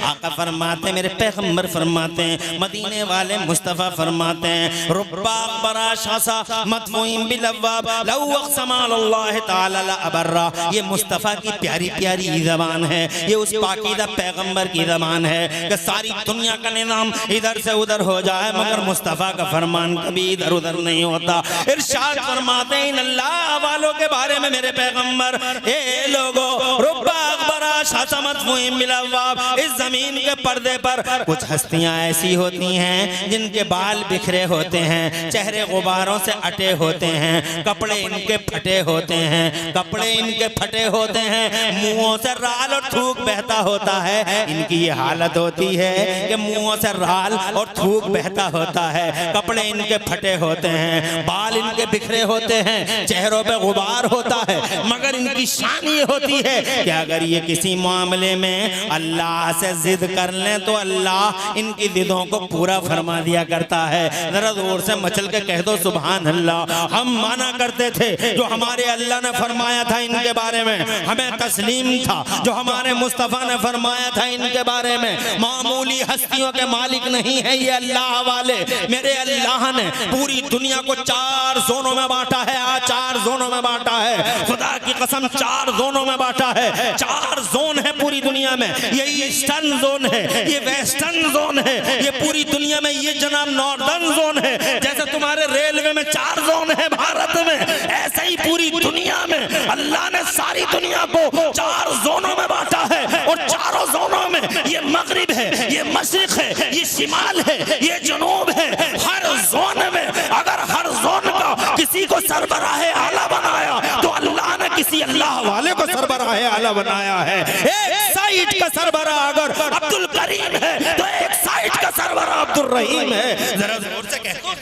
आका फरमाते, मेरे पैगंबर फरमाते हैं, मदीने वाले मुस्तफ़ा फरमाते हैं, रुब्बा बरा शासा मतफूम बिलव्वाब लौ अक़समा अल्लाह ताला ला अबर्रा। ये मुस्तफ़ा की प्यारी प्यारी ज़बान है, ये उस पाकीज़ा पैगंबर की ज़बान है कि सारी दुनिया का निज़ाम इधर से उधर हो जाए मगर मुस्तफ़ा का फरमान कभी इधर उधर नहीं होता। इरशाद फरमाते हैं, इन अल्लाह वालों के बारे में मेरे पैगंबर, ए लोगों, रुब्बा अकबरा शासमत मुहिम बिलव्वाब, इस जमीन के पर्दे पर कुछ हस्तियां ऐसी होती हैं जिनके बाल बिखरे होते हैं, चेहरे गुबारों से अटे होते हैं, कपड़े इनके फटे होते हैं, कपड़े इनके फटे होते हैं, मुंहों से राल और थूक बहता होता है। इनकी ये हालत होती है कि मुंहों से राल और थूक बहता होता है, कपड़े इनके फटे होते हैं, बाल इनके बिखरे होते हैं, चेहरों पे गुबार होता है, मगर इनकी शान ये होती है कि अगर ये किसी मामले में अल्लाह से जिद कर लें तो अल्लाह इनकी जिदों को पूरा फरमा दिया करता है। जरा जोर से मचल के कह दो सुभान अल्लाह। हम माना करते थे जो हमारे अल्लाह ने फरमाया था इनके बारे में, हमें तस्लीम था जो हमारे मुस्तफ़ा ने फरमाया था इनके बारे में। मामूली हस्तियों के मालिक नहीं है ये अल्लाह वाले। मेरे अल्लाह ने पूरी दुनिया को 4 जोनों में बांटा है, 4 जोनों में बांटा है, खुदा की कसम 4 जोनों में बांटा है। 4 जोन है पूरी दुनिया में, ये ईस्टर्न जोन है, ये वेस्टर्न जोन है, ये पूरी दुनिया में ये जनाब नॉर्दर्न जोन है। जैसे तुम्हारे रेलवे में 4 जोन है भारत में, ऐसे ही पूरी दुनिया में अल्लाह ने सारी दुनिया को 4 जोनों में बांटा है। और 4 जोनों में ये मगरिब है, ये मशरिक है, ये शिमाल है, ये जनूब है। हर जोन में अगर हर जोन का किसी को सरबराहे आला बनाया तो अल्लाह ने किसी अल्लाह वाले को सरबराहे आला बनाया है। एक साइड का सरबराह अगर अब्दुल करीम है तो एक साइड का सरबराह अब्दुल रहीम है। जरा जोर से कह दो।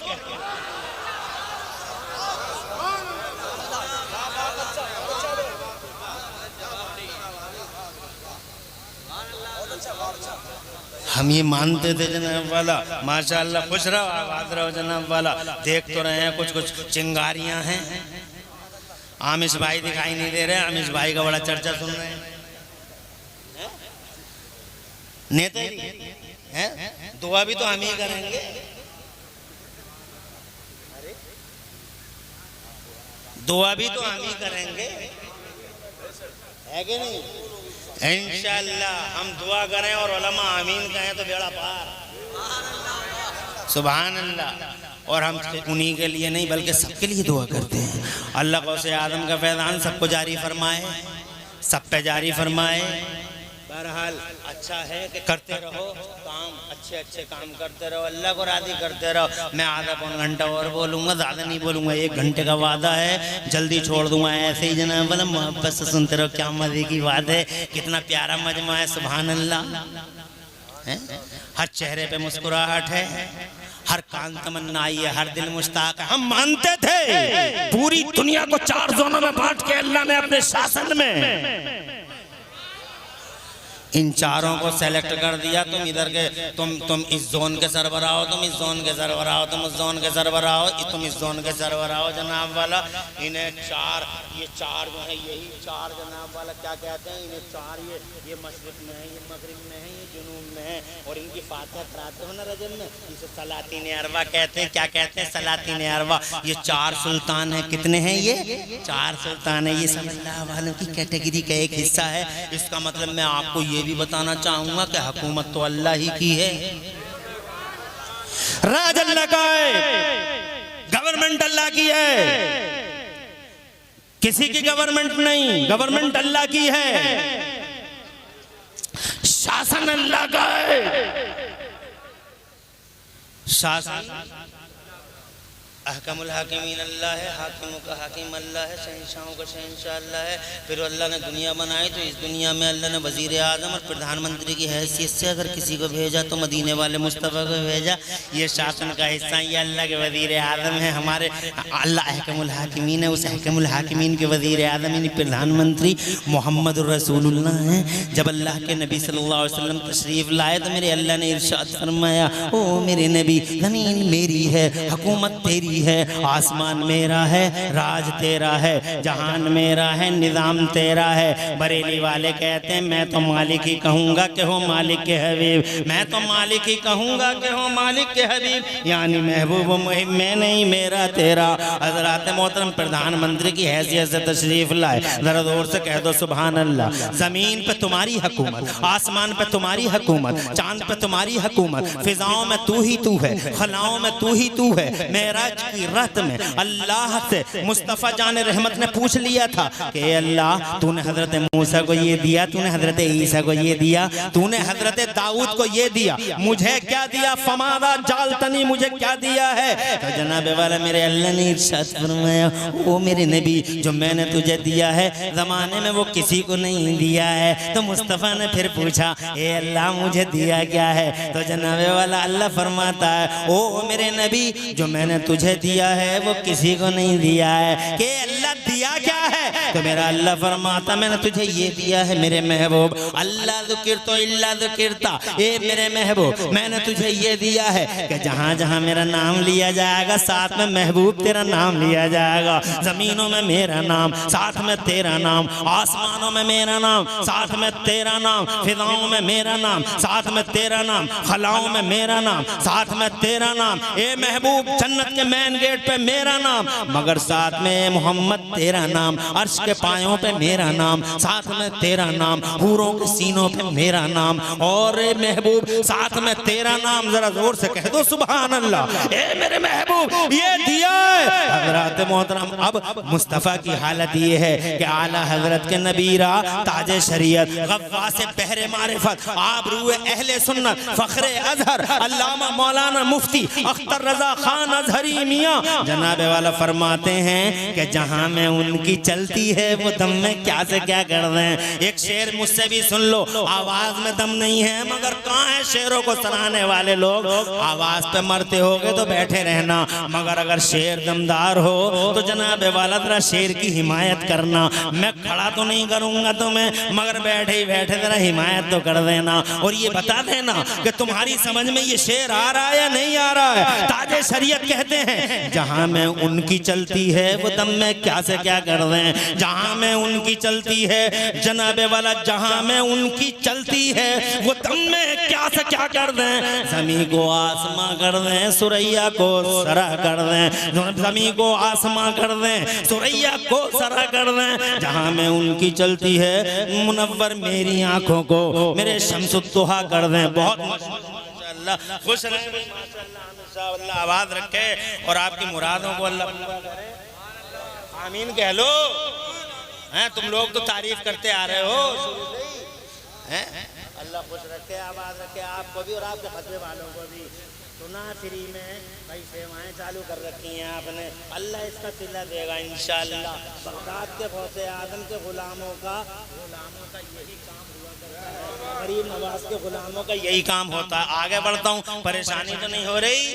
हम ये मानते थे जनाब वाला, माशाअल्लाह खुश रहो आबाद रहो जनाब वाला। देख तो रहे हैं कुछ कुछ चिंगारियां हैं। आमिश भाई दिखाई नहीं दे रहे, आमिश भाई का बड़ा चर्चा सुन रहे हैं। नेता है, दुआ भी तो हम ही करेंगे। दुआ भी तो हम ही करेंगे, है कि नहीं? इंशाअल्लाह हम दुआ करें और उलमा आमीन कहें तो बेड़ा पार। सुभान अल्लाह। और हम उन्हीं के लिए नहीं बल्कि सबके लिए दुआ करते हैं। अल्लाह को से आदम का फैज़ान सबको जारी फरमाए, सब पे जारी फरमाए। बहरहाल अच्छा है कि करते रहो काम, अच्छे अच्छे काम करते रहो, अल्लाह को राज़ी करते रहो। मैं आधा पौन घंटा और बोलूँगा, ज़्यादा नहीं बोलूँगा, 1 घंटे का वादा है, जल्दी छोड़ दूँगा। ऐसे ही जनाब वाला मोहब्बत से सुनते रहो। क्या मज़े की बात है, कितना प्यारा मजमा है, सुभान अल्लाह। हर चेहरे पे मुस्कुराहट है, हर कान तमन्ना आई है, हर दिल मुश्ताक है। हम मानते थे पूरी दुनिया को 4 जोनों में बांट के अल्लाह ने अपने शासन में इन 4 को सेलेक्ट कर दिया। तुम इधर के तुम इस जोन के सरबराह हो, तुम इस जोन के सरबराह हो, तुम उस जोन के सरबराह हो, तुम इस जोन के सरबराह हो जनाब वाला। इन्हें 4 ये 4 जो है, यही 4 जनाब वाला क्या कहते हैं, इन्हें 4 ये मशरिक में है, ये मगरिब में है, ये जुनूब में है। और इनकी फातिहा कराते हो ना रजब में, इसे सलातीन अरवा कहते हैं। क्या कहते हैं? सलातीन अरवा। ये 4 सुल्तान है। कितने हैं ये? 4 सुल्तान है। ये सब अल्लाह वालों की कैटेगरी का एक हिस्सा है। इसका मतलब मैं आपको ये भी बताना चाहूंगा कि हुकूमत तो अल्लाह ही की है, राज अल्लाह का है, गवर्नमेंट अल्लाह की है, किसी की गवर्नमेंट नहीं, गवर्नमेंट अल्लाह की है, शासन अल्लाह का है। शासन अहकमुल हाकिमीन अल्लाह है, हाकिमों का हाकिम अल्लाह है, शहंशाहों का शहंशाह अल्लाह है। फिर अल्लाह ने दुनिया बनाई तो इस दुनिया में अल्लाह ने वज़ीर आज़म और प्रधानमंत्री की हैसियत से अगर किसी को भेजा तो मदीने वाले मुस्तफ़ा को भेजा। ये शासन का हिस्सा, ये अल्लाह के वज़ीर आज़म है। हमारे अल्लाह अहकमुल हाकिमीन है, उस अहकमुल हाकिमीन के वज़ीर आज़म यानी प्रधानमंत्री मोहम्मद रसूलुल्लाह हैं। जब अल्लाह के नबी सल्लल्लाहु अलैहि वसल्लम तशरीफ़ लाए तो मेरे अल्लाह ने इरशाद फरमाया, ओ मेरे नबी, ज़मीन मेरी है, हुकूमत तेरी दी है। आसमान मेरा है, राज तेरा है, जहान मेरा है, निज़ाम तेरा है। बरेली वाले कहते हैं मैं तो मालिक ही कहूँगा कि हो मालिक के हबीब, मैं तो मालिक ही कहूँगा कि हो मालिक के हबीब, यानी महबूब मुहिब मैं नहीं मेरा तेरा। हज़रात मोहतरम प्रधानमंत्री की हैसियत से तशरीफ़ लाए, ज़रा जोर से कह दो सुभान अल्लाह। ज़मीन पे तुम्हारी हुकूमत, आसमान पे तुम्हारी हुकूमत, चांद पे तुम्हारी हुकूमत, फिजाओं में तू ही तू है, खलाओं में तू ही तू है। मेराज की रात में अल्लाह से मुस्तफ़ा जान रहमत ने पूछ लिया था कि अल्लाह तूने हजरत मूसा को ये दिया, तूने हजरत ईसा को ये दिया, तूने हजरत दाऊद को ये दिया, मुझे क्या दिया? फमादा जालतनी, मुझे क्या दिया है? तो जनाब वाला मेरे अल्लाह ने इरशाद फरमाया, ओ मेरे नबी जो मैंने तुझे दिया है ज़माने में वो किसी को नहीं दिया है। तो मुस्तफ़ा ने फिर पूछा ए अल्लाह मुझे दिया क्या है? तो जनाब वाला अल्लाह फरमाता है ओ मेरे नबी जो मैंने तुझे दिया है वो किसी को नहीं दिया है। कि अल्लाह दिया क्या है? तो मेरा अल्लाह फरमाता मैंने तुझे ये दिया है मेरे महबूब, अल्लाह ज़िक्र तो इल्ला ज़िक्रता, ए मेरे महबूब मैंने तुझे ये दिया है कि जहाँ जहाँ मेरा नाम लिया जाएगा साथ में महबूब तेरा नाम लिया जाएगा। ज़मीनों में मेरा नाम, साथ में तेरा नाम, आसमानों में मेरा नाम, साथ में तेरा नाम, फिजाओं में मेरा नाम, साथ में तेरा नाम, खलाओं में मेरा नाम, साथ में तेरा नाम। ए महबूब जन्नत के मेन गेट पे मेरा नाम, मगर साथ में मोहम्मद तेरा नाम, अर्श के पायों पे मेरा नाम, साथ में तेरा नाम, हूरों के सीनों पे मेरा नाम, और ए महबूब साथ में तेरा नाम। जरा जोर से कह दो सुभान अल्लाह। ए मेरे महबूब ये दिया है। हज़रात मोहतरम अब मुस्तफ़ा की हालत ये है कि आला हजरत के नबीरा ताजे शरीयत गव्वासे बहरे मारिफत आबरूए अहले सुन्नत फ़ख्रे अज़हर अल्लामा मौलाना मुफ्ती अख्तर रज़ा खान अज़हरी मियाँ जनाब वाला फरमाते हैं कि जहाँ में उनकी चलती है वो दम में क्या से क्या कर रहे हैं। एक शेर मुझसे भी सुन लो, आवाज़ में दम नहीं है मगर कहाँ है शेरों को सुनाने वाले लोग? आवाज़ पे मरते होगे तो बैठे रहना, मगर अगर शेर दमदार हो तो जनाब वाला जरा शेर की हिमायत करना। मैं खड़ा तो नहीं करूँगा तुम्हें, मगर बैठे ही बैठे जरा हिमायत तो कर देना और ये बता देना कि तुम्हारी समझ में ये शेर आ रहा है या नहीं आ रहा है। ताजे शरीयत कहते हैं जहाँ में उनकी चलती है वो दम में क्या से क्या कर दें। जहाँ में उनकी चलती है जनाबे वाला, जहाँ में उनकी चलती है वो दम में क्या से क्या कर दें। ज़मीं को आसमां कर दें, सुरैया को सरा कर दें, ज़मीं को आसमां कर दें, सुरैया को सरा कर दें। जहाँ में उनकी चलती है मुनव्वर मेरी आंखों को मेरे शम्सुद्दुहा कर दें। बहुत माशाअल्लाह, खुश रहें माशाअल्लाह, अल्लाह आवाज़ रखे और आपकी मुरादों को अल्लाह करे। आमीन कह लो। हैं तुम लोग तो तारीफ करते आ रहे हो हैं। अल्लाह खुश रखे, आवाज़ रखे आपको भी और आपके खतरे वालों को भी। सुना फ्री में कई सेवाएं चालू कर रखी हैं आपने, अल्लाह इसका सिला देगा इंशाअल्लाह। बगदाद के फौसे आदम के गुलामों का यही काम हुआ करता है, गरीब नवाज के गुलामों का यही काम होता है। आगे बढ़ता हूँ, परेशानी तो नहीं हो रही?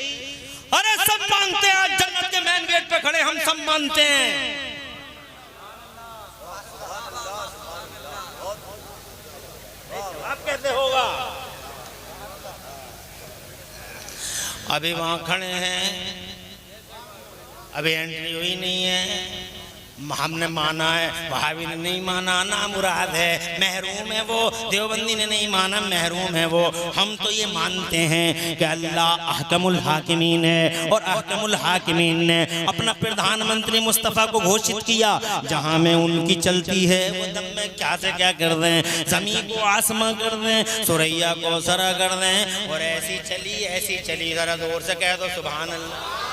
अरे सब मानते हैं, आज जन्नत के मेन गेट पे खड़े हम सब मानते हैं। अब कैसे होगा? अभी वहाँ खड़े हैं, अभी एंट्री हुई नहीं है। हमने माना है, वहाबी ने नहीं माना, ना मुराद है, महरूम है वो। देवबंदी ने नहीं माना, महरूम है वो। हम तो ये मानते हैं कि अल्लाह अहकमुल हाकिमीन है और अहकमुल हाकिमीन ने अपना प्रधानमंत्री मुस्तफ़ा को घोषित किया जहाँ में उनकी चलती है वो दम में क्या से क्या कर दें। ज़मीन को आसमां कर दें, सुरैया को सरा कर दें, और ऐसी चली। ज़रा जोर से कह दो सुभान अल्लाह।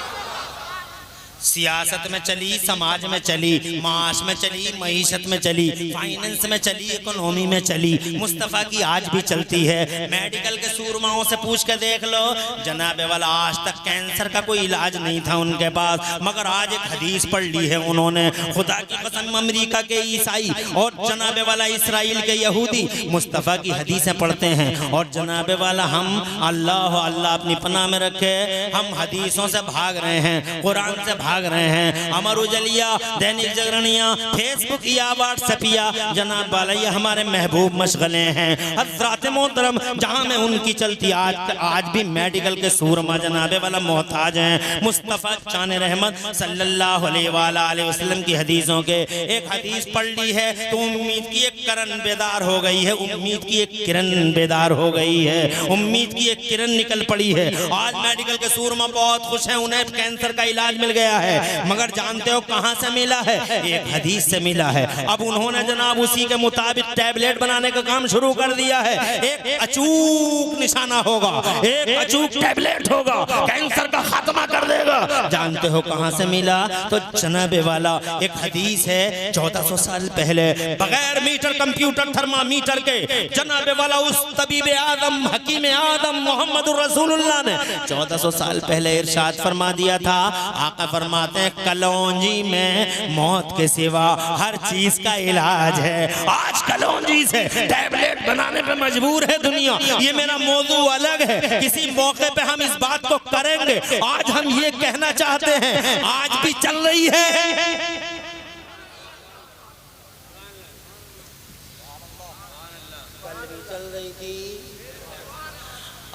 सियासत में चली, समाज में चली, माश में चली, मईशत में चली, फाइनेंस में चली, इकोनॉमी में चली। मुस्तफ़ा की आज भी चलती है। मेडिकल के सूरमाओं से पूछ के देख लो, जनाबे वाला आज तक कैंसर का कोई इलाज नहीं था उनके पास, मगर आज एक हदीस पढ़ ली है उन्होंने। खुदा की कसम अमेरिका के ईसाई और जनाबे वाला इसराइल के यहूदी मुस्तफ़ा की हदीसें पढ़ते हैं, और जनाबे वाला हम अल्लाह अपनी पनाह में रखे, हम हदीसों से भाग रहे हैं, कुरान से भाग भाग रहे हैं। अमर उजलिया, दैनिक जागरणिया, फेसबुक या व्हाट्सएपिया, जनाब वाला ये हमारे महबूब मशगले हैं। हज़रात मोहतरम जहाँ में उनकी चलती आज भी मेडिकल के सूरमा जनाबे वाला मोहताज हैं। मुस्तफ़ा चान रहमत सल्लल्लाहु अलैहि वसल्लम की हदीसों के एक हदीस पढ़ ली है तो उम्मीद की एक किरण बेदार हो गई है, उम्मीद की एक किरण बेदार हो गई है, उम्मीद की एक किरण निकल पड़ी है। आज मेडिकल के सूरमा बहुत खुश हैं, उन्हें कैंसर का इलाज मिल गया है, मगर जानते हो कहां से मिला है? एक हदीस से मिला है। अब उन्होंने जनाब उसी के मुताबिक टैबलेट बनाने का काम शुरू कर दिया है। एक अचूक निशाना होगा, एक अचूक टैबलेट होगा, कैंसर का खात्मा कर देगा। जानते हो कहां से मिला? तो जनाबे वाला एक हदीस है 1400 साल पहले बगैर मीटर कंप्यूटर थर्मामीटर के जनाबे वाला उस तबीब आदम हकीम आदम मोहम्मद रसूलुल्लाह ने 1400 साल पहले इरशाद फरमा दिया था। आका फरमाते हैं कलौंजी में मौत के सिवा हर चीज का इलाज है। आज कलौंजी से टैबलेट बनाने पे मजबूर है दुनिया। ये मेरा मौजू अलग है, किसी मौके पे हम इस बात को करेंगे। आज हम ये कहना चाहते हैं आज भी चल रही है।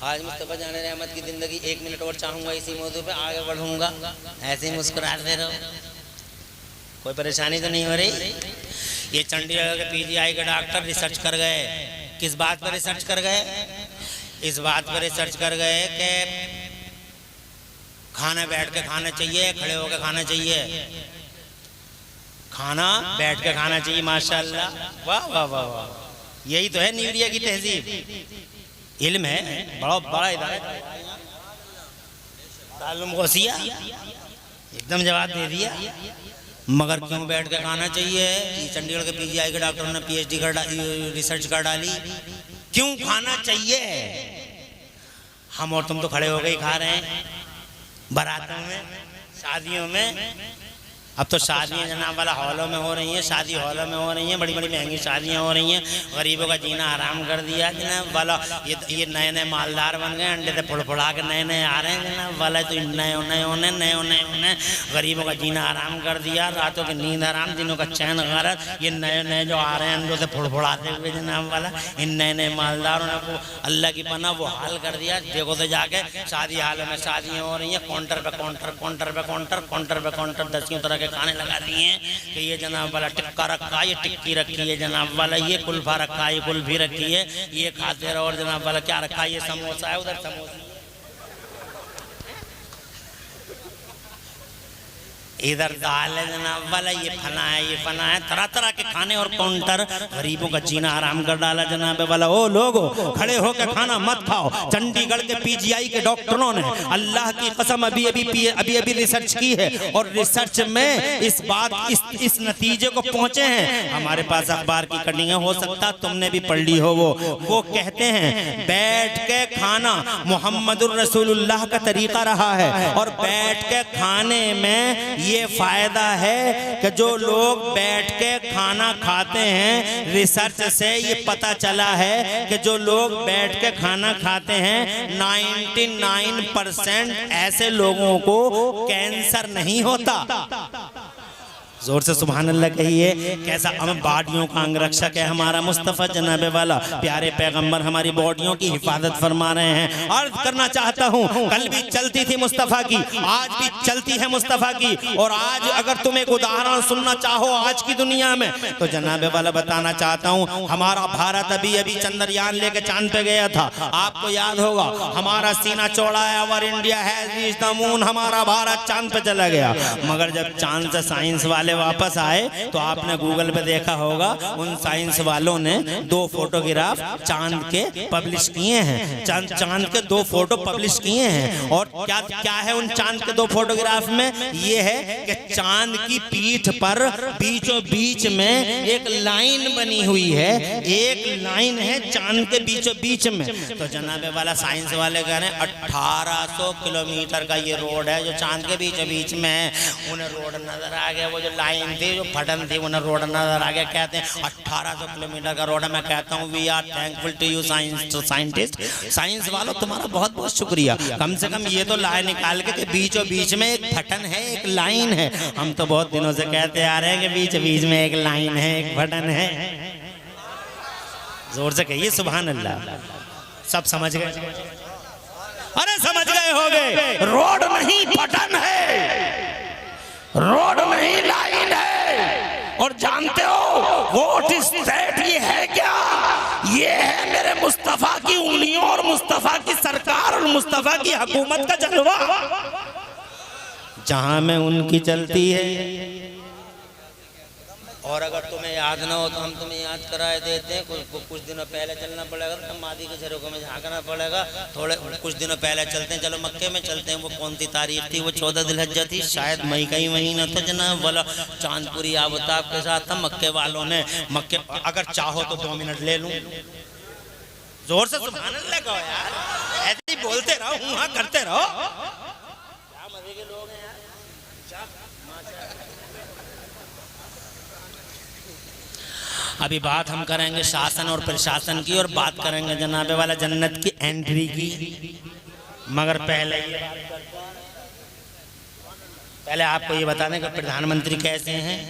आज मुस्तफ़ा जान रहमत की ज़िंदगी 1 मिनट और चाहूँगा, इसी मौजू पे आगे बढ़ूँगा। ऐसे ही मुस्कुराते रहो, कोई परेशानी तो नहीं हो रही। ये चंडीगढ़ के पीजीआई के डॉक्टर रिसर्च कर गए। किस बात पर रिसर्च कर गए? इस बात पर रिसर्च कर गए कि खाना बैठ के खाना चाहिए, खड़े होकर खाना चाहिए। खाना बैठ के खाना चाहिए। माशाल्लाह, वाह वाह वाह वाह। यही तो है न्यूरिया की तहजीब। इल्म है, बड़ा बड़ा इदारा ताल्लुम गौसिया एकदम जवाब दे दिया। मगर क्यों बैठ के खाना चाहिए? चंडीगढ़ के पीजीआई के डॉक्टरों ने पीएचडी कर रिसर्च कर डाली। क्यों खाना चाहिए? हम और तुम तो खड़े हो गए खा रहे हैं बारातों में, शादियों में। अब तो शादियाँ जनाब वाला हॉलों में हो रही हैं, शादी हॉलों में हो रही हैं, बड़ी बड़ी महंगी शादियाँ हो रही हैं। गरीबों का जीना हराम कर दिया जनाब वाला। ये नए नए मालदार बन गए, अंडे से फुड़फुड़ा के नए नए आ रहे हैं जनाब वाला। तो नए गरीबों का जीना हराम कर दिया, रातों की नींद हराम, दिनों का चैन गरत। ये नए नए जो आ रहे हैं अंडों से फुड़फुड़ाते हुए जनाब वाला, इन नए नए मालदारों ने को अल्लाह की पनाह वो हाल कर दिया। देखो तो जाके शादी हालों में शादियाँ हो रही हैं, काउंटर पे काउंटर, काउंटर पे काउंटर, काउंटर पे काउंटर, दसियों तरह के खाने लगा दिए हैं कि ये जनाब वाला टिक्का रखा, ये टिक्की रखी है जनाब वाला, ये कुल्फा रखा, ये कुल्फी रखी है, ये खाते रहो। और जनाब वाला क्या रखा? ये समोसा है, उधर समोसा, इधर दाल है जनाब वाला, ये फना है, ये फना है। तरह तरह के खाने और काउंटर, गरीबों का जीना आराम कर डाला जनाब वाला। ओ लोगो, खड़े होकर खाना मत खाओ। चंडीगढ़ के पीजीआई के डॉक्टरों ने अल्लाह की कसम अभी रिसर्च की है और रिसर्च में इस नतीजे को पहुंचे हैं। हमारे पास अखबार की कटिंग हो सकता तुमने भी पढ़ ली हो। वो कहते हैं बैठ के खाना मोहम्मदुर रसूलुल्लाह का तरीका रहा है और बैठ के खाने में ये फायदा है कि जो लोग बैठ के खाना खाते हैं, रिसर्च से ये पता चला है कि जो लोग बैठ के खाना खाते हैं 99% ऐसे लोगों को कैंसर नहीं होता। जोर से सुभान अल्लाह कहिए। कैसा हम बॉडियों का अंगरक्षक है हमारा मुस्तफ़ा जनाबे वाला। प्यारे पैगंबर हमारी बॉडियों की हिफाजत फरमा रहे हैं। अर्ज करना चाहता हूँ, कल भी चलती थी मुस्तफ़ा की, आज भी चलती है मुस्तफ़ा की। और आज अगर तुम एक उदाहरण सुनना चाहो आज की दुनिया में, तो जनाबे वाला बताना चाहता हूँ, हमारा भारत अभी चंद्रयान लेके चांद पे गया था। आपको याद होगा, हमारा सीना चौड़ा है, our India has reached the moon, हमारा भारत चांद पे चला गया। मगर जब चांद से साइंस वाले वापस आए तो आपने गूगल पे देखा होगा, उन साइंस वालों ने 2 फोटोग्राफ चांद के पब्लिश किए हैं। चांद के 2 फोटो पब्लिश किए हैं। और क्या है उन चांद के 2 फोटोग्राफ में? ये है कि चांद की पीठ पर बीचों बीच में एक लाइन बनी हुई है, एक लाइन है चांद के बीचों बीच में। तो जनाबे वाला साइंस वाले कह रहे हैं 1800 किलोमीटर का ये रोड है जो चांद के बीचों बीच में है। उन्हें रोड नजर आ गया, वो जो लाइन थी जो फटन थी, उन्हें रोड नजर आ गया। कहते हैं 1800 किलोमीटर का रोड है। मैं कहता हूँ we are thankful to you scientist, science वालों तुम्हारा बहुत बहुत शुक्रिया। कम से कम ये तो लाइन निकाल के बीचों बीच में एक फटन है, एक लाइन है। हम तो बहुत दिनों से कहते आ रहे हैं कि बीच बीच में एक लाइन है, एक फटन है। जोर से कहिए सुभान अल्लाह। सब समझ गए? अरे समझ गए होगे, रोड नहीं फटन है, रोड नहीं लाइन है। और जानते हो वोट स्टेट ये है क्या? ये है मेरे मुस्तफा की उंगलियों और मुस्तफा की सरकार और मुस्तफा की हुकूमत का जलवा। जहां में उनकी चलती है। और अगर तुम्हें याद ना हो तो हम तुम्हें याद कराए देते हैं। कुछ दिनों पहले चलना पड़ेगा, तो मादी के झरोखों में झांकना पड़ेगा। थोड़े कुछ दिनों पहले चलते हैं, चलो मक्के में चलते हैं। वो कौन सी तारीख थी? वो 14 जिलहज्जा थी, शायद मई का ही महीना था जनाब वाला। चांदपुरी आबताब के साथ था। मक्के वालों ने मक्के, अगर चाहो तो 2 मिनट ले लूं। जोर से सुभान अल्लाह कहो यार, ऐसे ही बोलते रहो, हुआ करते रहो। क्या मजे के लोग हैं यार। अभी बात हम करेंगे शासन और प्रशासन की, और बात करेंगे जनाबे वाला जन्नत की एंट्री की। मगर पहले आपको ये बता दें कि प्रधानमंत्री कैसे हैं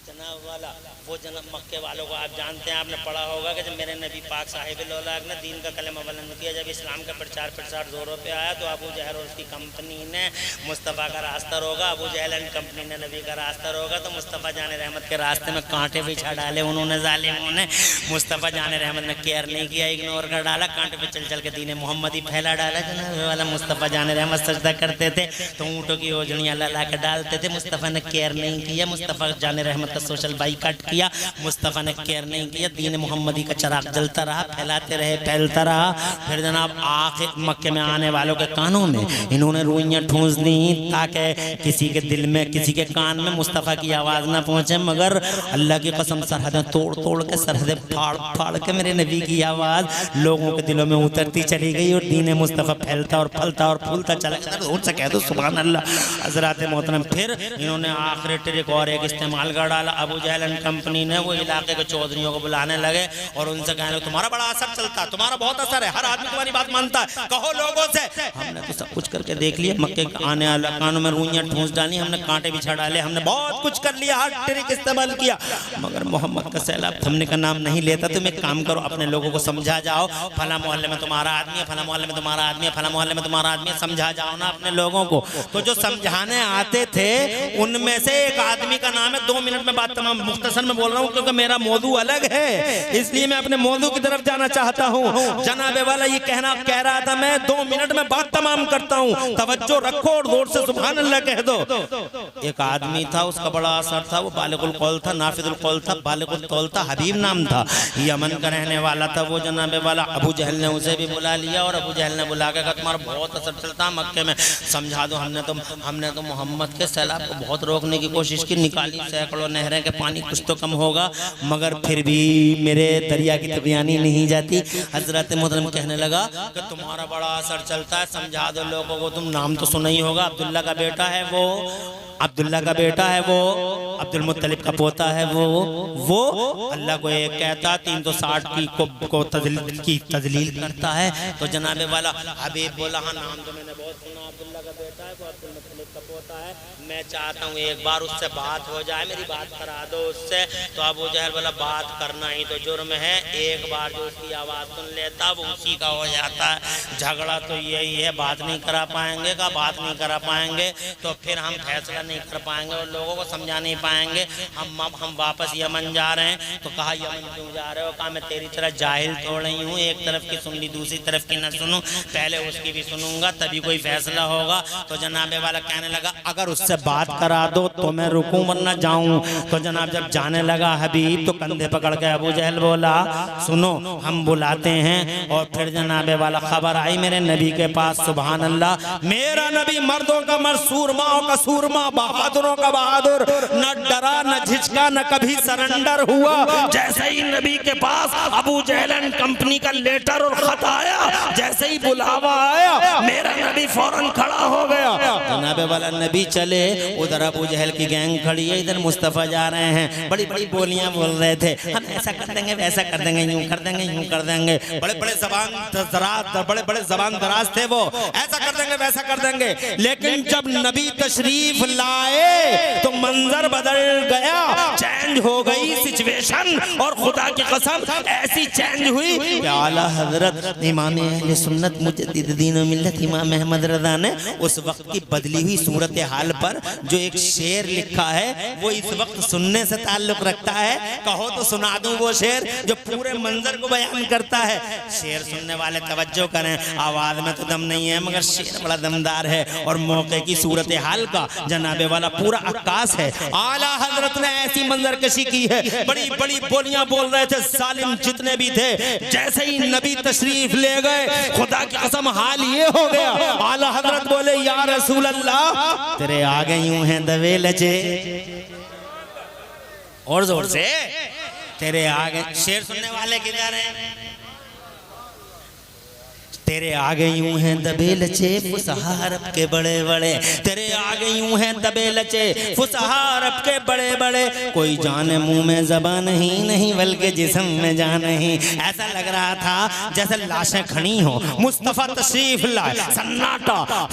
जनाब वाला। वो जनाब मक्के वालों को आप जानते हैं, आपने पढ़ा होगा कि जब मेरे नबी पाक साहिब-उल-औलाद ने दीन का कलमा बुलंद किया, जब इस्लाम का प्रचार जोरों पे आया, तो अबू जहल और उसकी कंपनी ने मुस्तफ़ा का रास्ता रोका। अबू जहल एंड कंपनी ने नबी का रास्ता रोका, तो मुस्तफ़ा जाने रहमत के रास्ते में कांटे बिछा डाले उन्होंने, जालिमों ने। मुस्तफ़ा जाने रहमत ने केयर नहीं किया, इग्नोर कर डाला। कांटे पे चल चल के दीन मोहम्मदी फैला डाला जनाब वाला। मुस्तफ़ा जाने रहमत सजदा करते थे तो ऊँटों की ओझड़ियाँ ला के डालते थे। मुस्तफ़ा ने केयर नहीं किया। मुस्तफ़ा जाने रहमत का सोशल बाइकाट किया। मुस्तफ़ा ने केयर नहीं किया। दीन मोहम्मदी का चराग जलता रहा, फैलाते रहे, फैलता रहा। फिर जनाब आखिर मक्के में आने वालों के कानों में इन्होंने रुइयाँ ठूंस दी ताकि किसी के दिल में, किसी के कान में मुस्तफ़ा की आवाज़ ना पहुँचे। मगर अल्लाह की कसम सरहदें तोड़ तोड़ के, सरहदें फाड़ फाड़ के मेरे नबी की आवाज़ लोगों के दिलों में उतरती चली गई और दीन मुस्तफ़ा फैलता और फलता और फूलता चला गया। उनसे कह दो सुभान अल्लाह। हज़रात मोहतरम फिर इन्होंने आखिरी ट्रिक और एक इस्तेमाल कर डाला। अबू जहल एंड कंपनी ने वो इलाके के चौधरियों को बुलाने लगे और उनसे कहने लगे तुम्हारा बड़ा असर चलता है, तुम्हारा बहुत असर है, हर आदमी तुम्हारी बात मानता है, कहो लोगों से। हमने तो सब कुछ करके देख लिया, मक्के के आने वाले कानों में रुइयां ठूंस डाली, हमने कांटे बिछा डाले, हमने बहुत कुछ कर लिया, हर ट्रिक इस्तेमाल किया, मगर मोहम्मद का सैलाब थमने का नाम नहीं लेता। तुम एक काम करो, अपने लोगों को समझा जाओ, फला मोहल्ले में तुम्हारा आदमी है, फला मोहल्ले में तुम्हारा आदमी है, फला मोहल्ले में तुम्हारा आदमी है, समझा जाओ ना अपने लोगों को। तो जो समझाने आते थे उनमें से एक आदमी का नाम है, 2 मिनट में बात तमाम, मुख्तसर में बोल रहा हूँ क्योंकि मेरा मौजू अलग है, इसलिए मैं अपने मौजू की तरफ जाना चाहता हूँ। जनाबे वाला ये कह रहा था, मैं 2 मिनट में बात तमाम करता हूँ, तवज्जो रखो और जोर से सुभान अल्लाह कह दो। एक आदमी था, उसका बड़ा असर था, वो बालिगुल कौल था, नाफिजुल कौल था, बालिगुल कौल था, हबीब नाम था, यमन का रहने वाला था वो जनाबे वाला। अबू जहल ने उसे भी बुला लिया और अबू जहल ने बुला के कहा तुम्हारा बहुत असर चलता है मक्के में, समझा दो। हमने तो मोहम्मद के सैलाब को बहुत रोकने की कोशिश की, निकाली सैकड़ों नहरें के पानी, कुछ तो कम होगा, मगर फिर भी मेरे दरिया की तबियानी नहीं जाती। हजरत मोहतरम कहने लगा कि तुम्हारा बड़ा असर चलता है, समझा दो लोगों को। तुम नाम तो सुना ही होगा, अब्दुल्ला का बेटा है वो, अब्दुल्ला का बेटा है वो, अब्दुल मुत्तलिब का पोता है वो अल्लाह को एक कहता, 360 की तजलील करता है। तो जनाबे वाला हबीब बोला हाँ नाम तो मैंने बहुत सुना, अब्दुल्ला का बेटा है, वो अब्दुल मुत्तलिब का पोता है, मैं चाहता हूँ एक बार उससे बात हो जाए, मेरी बात करा दो उससे। तो अबू जहल बोला बात करना ही तो जुर्म है, एक बार जो उसकी आवाज़ सुन लेता वो उसी का हो जाता है। झगड़ा तो यही है, बात नहीं करा पाएंगे का, बात नहीं करा पाएंगे तो फिर हम फैसला नहीं कर पाएंगे और लोगों को समझा नहीं पाएंगे। हम वापस यमन जा रहे हैं। तो कहा यमन क्यों जा रहे हो? कहा मैं तेरी तरह जाहिल तो नहीं हूँ, एक तरफ की सुन ली दूसरी तरफ की न सुनूं, पहले उसकी भी सुनूंगा तभी कोई फैसला होगा। तो जनाबे वाला कहने लगा अगर उससे बात करा दो तो मैं रुकूं वरना जाऊं। तो जनाब जब जाने लगा हबीब तो कंधे पकड़ के अबू जहल बोला सुनो हम बुलाते हैं। और फिर जनाबे वाला खबर आई मेरे नबी के पास, सुभान अल्लाह, मेरा नबी मर्दों का मर्द, सूरमाओं का सूरमा, बहादुरों का बहादुर, न डरा न झिझका न कभी सरेंडर हुआ। जैसे ही नबी के पास अबू जहल एंड कंपनी का लेटर और खत आया, जैसे ही बुलावा आया, मेरा नबी फौरन खड़ा हो गया। जनाब वाला नबी चले, उधर अबू जहल की गैंग खड़ी है, इधर मुस्तफ़ा जा रहे हैं, बड़ी बड़ी बोलियां बोल रहे थे, हम ऐसा कर देंगे वैसा कर देंगे, यूं कर देंगे यूं कर देंगे, बड़े बड़े जबान दराज थे वो, ऐसा कर देंगे वैसा कर देंगे। लेकिन जब नबी तशरीफ लाए तो मंजर बदल गया, चेंज हो गई सिचुएशन। और खुदा की कसम ऐसी चेंज हुई कि आला हजरत इमाम अहले सुन्नत मुजद्दिद दीन व मिल्लत इमाम अहमद रज़ा ने उस वक्त की बदली हुई सूरत हाल पर जो एक शेर लिखा है, वो इस वक्त सुनने से ताल्लुक रखता है। कहो तो सुना दूं वो शेर जो पूरे मंजर को बयान करता है। शेर सुनने वाले तवज्जो करें, आवाज में तो दम नहीं है मगर शेर बड़ा दमदार है और मौके की सूरत हाल का जनाबे वाला पूरा अक्कास है। आला हजरत ने ऐसी मंजर कशी की है, बड़ी बड़ी बोलियां बोल रहे थे जालिम जितने भी थे। जैसे ही नबी तशरीफ ले गए, खुदा की कसम हाल ये हो गया, आला हजरत बोले या रसूल अल्लाह तेरे आगे यूं हैं दबे लचे, और जोर से तेरे आगे। शेर सुनने वाले किधर हैं? तेरे आगे यूं हैं दबे लचे फुसहा अरब के बड़े बड़े, तेरे आगे यूं हैं दबे लचे फुसहा अरब के बड़े बड़े, कोई जाने मुंह में ज़बान नहीं बल्कि जिस्म में जान नहीं। ऐसा लग रहा था जैसे लाशें खड़ी हो, मुस्तफ़ा तशरीफ लाए,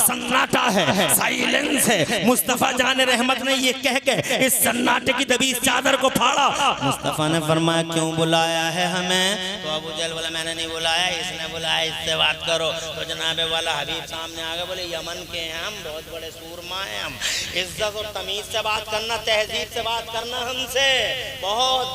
सन्नाटा है, साइलेंस है। मुस्तफ़ा जान रहमत ने ये कह के इस सन्नाटे की दबी चादर को फाड़ा। मुस्तफ़ा ने फरमाया क्यों बुलाया है हमें? तो अबू जहल बोला मैंने नहीं बुलाया, इसने बुलाया, इससे बात करो। तो जनाबे वाला हबीब सामने आ गए, बोले यमन के हैं हम, बहुत बड़े सूरमा हैं हम, इज्जत और तमीज से बात करना, तहजीब से बात करना हमसे, बहुत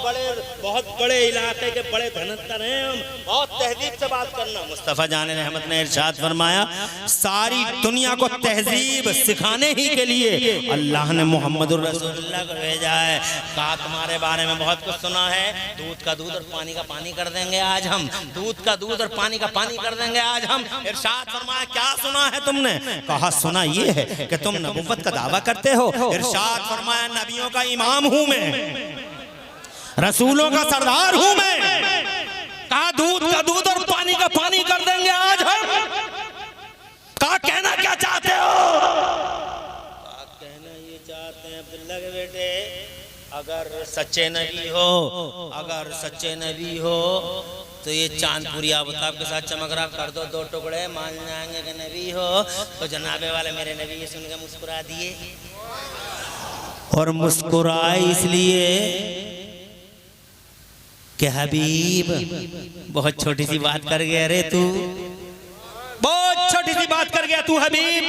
बड़े इलाके के बड़े धनस्तर हैं हम, बहुत तहजीब से बात करना। मुस्तफ़ा जान रहमत ने इरशाद फरमाया सारी दुनिया को तहजीब सिखाने ही के लिए अल्लाह ने मोहम्मदुर रसूलुल्लाह को भेजा है। कहा तुम्हारे बारे में बहुत कुछ सुना है, दूध का दूध और पानी का पानी कर देंगे आज हम, दूध का दूध और पानी का पानी कर देंगे आज हम। इरशाद फरमाया क्या सुना है तुमने? कहा सुना ये है कि तुम नबुव्वत का दावा करते हो। इरशाद फरमाया नबियों का इमाम हूं मैं, रसूलों का सरदार हूं मैं। कहा दूध का दूध और पानी का पानी कर देंगे आज हम। कहा कहना क्या चाहते हो? कहना ये चाहते हैं अब्दुल्ला के बेटे, अगर सच्चे नबी हो तो ये चांदपुरी आबताब के साथ चमक रहा कर दो, दो टुकड़े मान जाएंगे कि नबी हो। तो जनाबे वाले मेरे नबी ये सुन के मुस्कुरा दिए, और मुस्कुराए इसलिए कि हबीब बहुत छोटी सी बात कर गया रे तू, बहुत छोटी सी बात कर गया तू हबीब।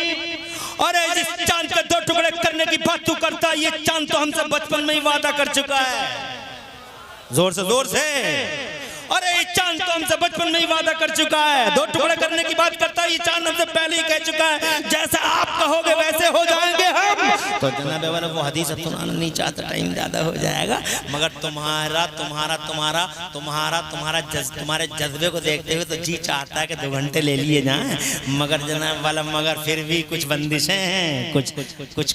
अरे जिस चांद के दो टुकड़े करने की बात तू करता, ये चांद तो हमसे बचपन में ही वादा कर चुका है। जोर से अरे ये चांद तो हमसे बचपन में ही वादा कर चुका है, दो टुकड़े करने की बात करता है, ये चांद हमसे पहले ही कह चुका है जैसा आप कहोगे वैसे हो जाएंगे हम। तो जनाबे वाला वो हदीस अब सुनाना नहीं चाहता, टाइम ज्यादा हो जाएगा, मगर तुम्हारे जज्बे को देखते हुए तो जी चाहता है कि 2 घंटे ले लिए जाएं, मगर जनाब वाला मगर फिर भी कुछ बंदिशें हैं, कुछ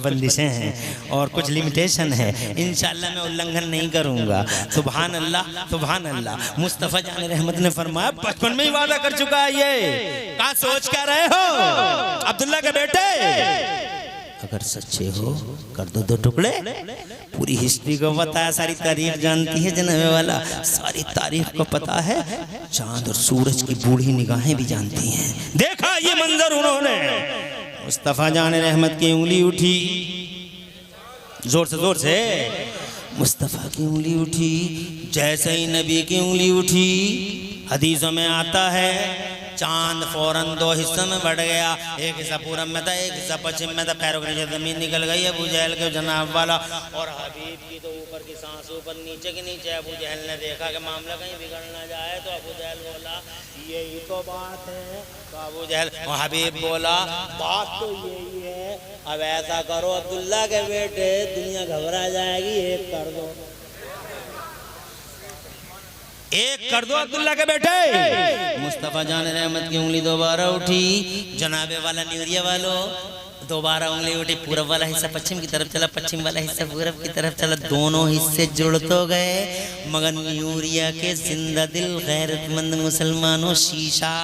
बंदिशें हैं और कुछ लिमिटेशन है। इंशाअल्लाह मैं उल्लंघन नहीं करूंगा। सुभान अल्लाह सुभान अल्लाह। मुस्तफ़ा जान रहमत ने फरमाया बचपन में ही वादा कर चुका है ये। कहा सोच क्या रहे हो अब्दुल्ला के बेटे? अगर सच्चे हो कर दो 2 टुकड़े। पूरी हिस्ट्री को पता है, सारी तारीफ जानती है जनाबे वाला, सारी तारीफ को पता है, चांद और सूरज की बूढ़ी निगाहें भी जानती हैं। देखा ये मंजर उन्होंने, मुस्तफ़ा जान रहमत की उंगली उठी, जोर से मुस्तफ़ा की उंगली उठी, जैसे ही नबी की उंगली उठी, हदीसों में आता है चांद फौरन 2 हिस्सों में बढ़ गया, एक हिस्सा पूरब में था, एक हिस्सा पश्चिम में था। पैरों के नीचे जमीन निकल गई अबू जहल के जनाब वाला, और हबीब की तो ऊपर की सांस ऊपर नीचे के नीचे। अबू जहल ने देखा कि मामला कहीं बिगड़ ना जाए, तो अबू जहल बोला यही तो बात है। तो अबू जहल और हबीब बोला बात तो यही है, अब ऐसा करो अब्दुल्ला के बेटे, दुनिया घबरा जाएगी, एक कर दो अब्दुल्ला के बेटे। मुस्तफ़ा जान रहमत की उंगली दोबारा उठी, जनाबे वाला न्यूरिया वालों दोबारा उंगली उठी, पूरब वाला हिस्सा पश्चिम की तरफ चला, पश्चिम वाला हिस्सा पूरब की तरफ चला, दोनों हिस्से जुड़ तो गए मगर यूरिया के जिंदा दिल गैरतमंद मुसलमानों, शीशा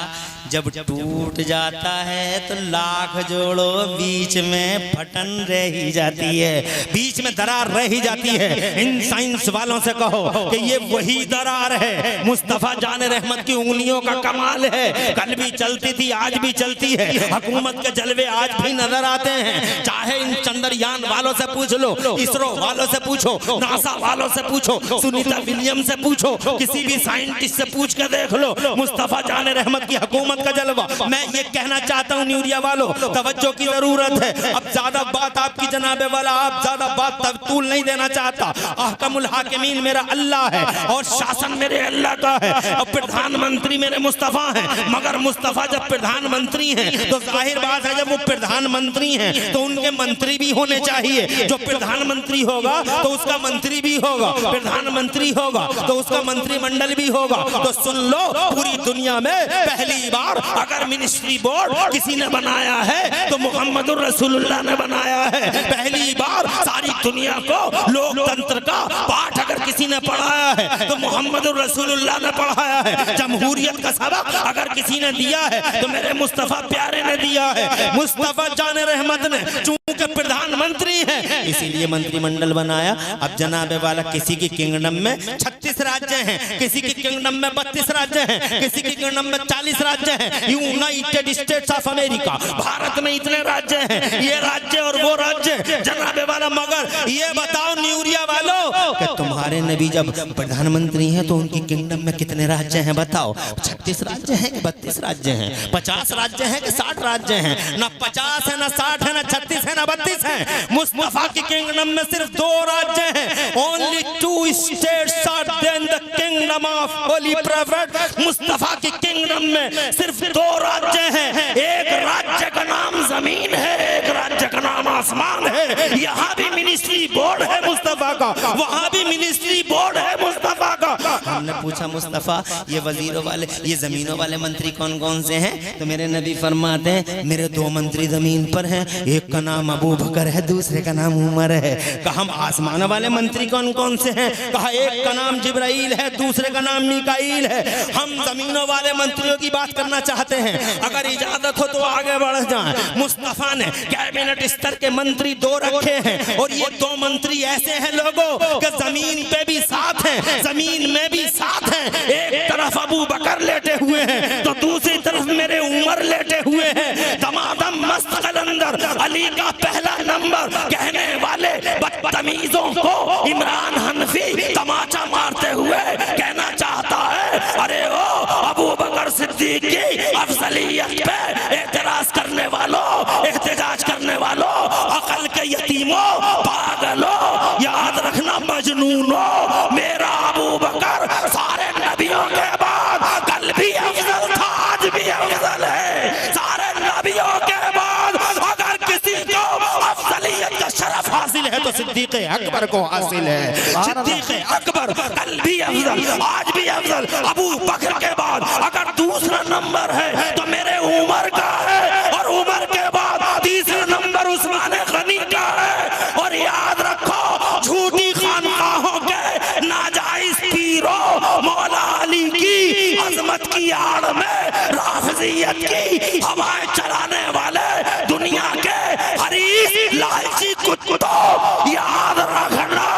जब टूट जाता है तो लाख जोड़ो बीच में फटन रह ही जाती है, बीच में दरार रह ही जाती है। इन साइंस वालों से कहो कि ये वही दरार है, मुस्तफा जान रहमत की उंगलियों का कमाल है। कल भी चलती थी, आज भी चलती है, हुकूमत के जलवे आज भी नजर आते हैं। चाहे इन चंद्रयान वालों से पूछ लो, इसरो वालों से पूछो, नासा वालों से पूछो, सुनीता विलियम से पूछो, किसी भी साइंटिस्ट से पूछ के देख लो, मुस्तफा जान रहमत की हुकूमत का जलवा। मैं ये कहना चाहता हूँ न्यूरिया वालों, तवज्जो की जरूरत है। अब ज्यादा बात आपकी जनाबे वाला, आप ज्यादा बात तूल नहीं देना चाहता। अहकमुल हाकिमीन मेरा अल्लाह है और शासन मेरे अल्लाह का है और प्रधानमंत्री मेरे मुस्तफा हैं। मगर मुस्तफा जब प्रधानमंत्री हैं तो जाहिर बात है, जब वो प्रधानमंत्री हैं तो उनके मंत्री भी होने चाहिए। जो प्रधानमंत्री होगा तो उसका मंत्री भी होगा, प्रधानमंत्री होगा तो उसका मंत्रिमंडल भी होगा। तो सुन लो, पूरी दुनिया में पहली बार अगर मिनिस्ट्री बोर्ड किसी ने बनाया है तो मुहम्मदुर रसूलुल्लाह ने बनाया है। पहली बार सारी दुनिया को लोकतंत्र का पाठ अगर किसी ने पढ़ाया है तो मुहम्मदुर रसूलुल्लाह ने पढ़ाया है। जमहूरियत का सबक अगर किसी ने दिया है तो मेरे मुस्तफा प्यारे ने दिया है। मुस्तफा जान रहमत ने चूंकि प्रधानमंत्री हैं इसीलिए मंत्रिमंडल बनाया। अब जनाबे वाला किसी की किंगडम में 36 राज्य हैं, किसी की किंगडम में 32 राज्य हैं, किसी की किंगडम में 40 राज्य हैं। United states of America, Bharat में इतने राज्य हैं, ये राज्य और वो राज्य जनाबे वाला। मगर ये बताओ न्यूरिया वालों कि तुम्हारे नबी जब प्रधानमंत्री हैं तो उनकी किंगडम में कितने राज्य हैं बताओ? 36 राज्य हैं कि 32 राज्य हैं? 50 राज्य हैं कि 60 राज्य हैं? ना 50 है, ना 60 है, ना 36 है, ना 32 है। मुस्तफा की किंगडम में सिर्फ 2 राज्य हैं। Only 2 states are then the kingdom of holy prophet. Mustafa की किंगडम में सिर्फ 2 राज्य हैं। एक राज्य का नाम जमीन है, एक राज्य का नाम आसमान है। यहाँ भी मिनिस्ट्री बोर्ड है मुस्तफा का, वहाँ भी मिनिस्ट्री बोर्ड है मुस्तफा का। हमने पूछा मुस्तफा ये वजीरों वाले, ये जमीनों वाले मंत्री कौन कौन से हैं? तो मेरे नबी फरमाते हैं मेरे 2 मंत्री जमीन पर हैं, एक का नाम अबू बकर है, दूसरे का नाम उमर है। कहा हम आसमान वाले मंत्री कौन कौन से हैं? कहा एक का नाम जिब्राइल है, दूसरे का नाम मीकाईल है। हम जमीनों वाले मंत्रियों की बात करना चाहते हैं, अगर इजाजत हो तो आगे बढ़ जाएं। मुस्तफा ने कैबिनेट स्तर के मंत्री 2 रखे हैं और ये 2 मंत्री ऐसे हैं लोगों कि जमीन पे भी साथ हैं, जमीन में भी साथ हैं। एक तरफ अबू बकर लेटे हुए हैं तो दूसरी तरफ मेरे उमर लेटे हुए हैं। दमादम मस्त कलंदर अली का पहला नंबर कहने वाले बदतमीजों को इमरान हनफी तमाचा मारते हुए कहना चाहता है अरे ओ अबू बकर सिद्दीक की अफजलियत पे एतराज करने वालों, एहतजाज करने वालों, अकल के यतीमों, पागलों, याद रखना मजनूनों, मेरा अबू बकर सारे नबियों के बाद कल भी अफजल था, आज भी अफजल है। सारे नबियों के बाद अगर किसी को अफजलियत का शरफ हासिल है तो सिद्दीक अकबर को हासिल है। सिद्दीक अकबर कल भी अफजल, आज भी अफजल। अबू बकर के बाद अगर दूसरा नंबर है तो मेरे उमर का है और उमर के बाद तीसरा नंबर उस्मान गनी का है। और याद रखो झूठी खानकाहों के नाजायज पीरों मौला अली की अजमत की आड़ में राफिजियत की हवाएं चलाने वाले दुनिया के हरीफ लालची कुत्तों, याद रखना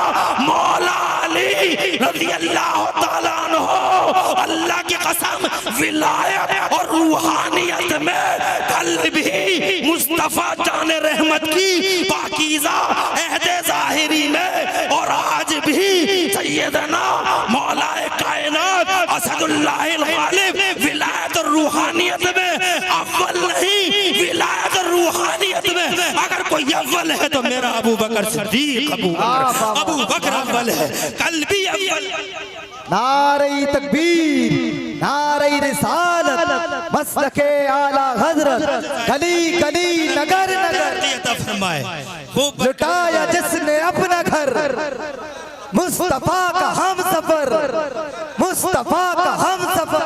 मौला अली रज़ी अल्लाह ताला अन्हु अल्लाह की कसम विलायत और रूहानियत में कल भी मुस्तफा जाने रहमत की पाकीज़ा अहदे ज़ाहिरी में और आज भी सैयदना मौलाए कायनात असदुल्लाहिल गालिब विलायत और रूहानियत में अव्वल नहीं, विलायत और रूहानियत में अगर कोई अव्वल है तो मेरा अबू बकर सिद्दीक, अबू बकर अव्वल है, कल भी अव्वल। नारे तकबीर, नारे रिसालत, मसलके आला हजरत, गली गली नगर नगर फरमाए लुटाया जिसने अपना घर। मुस्तफा का हम सफर, मुस्तफा का हम सफर,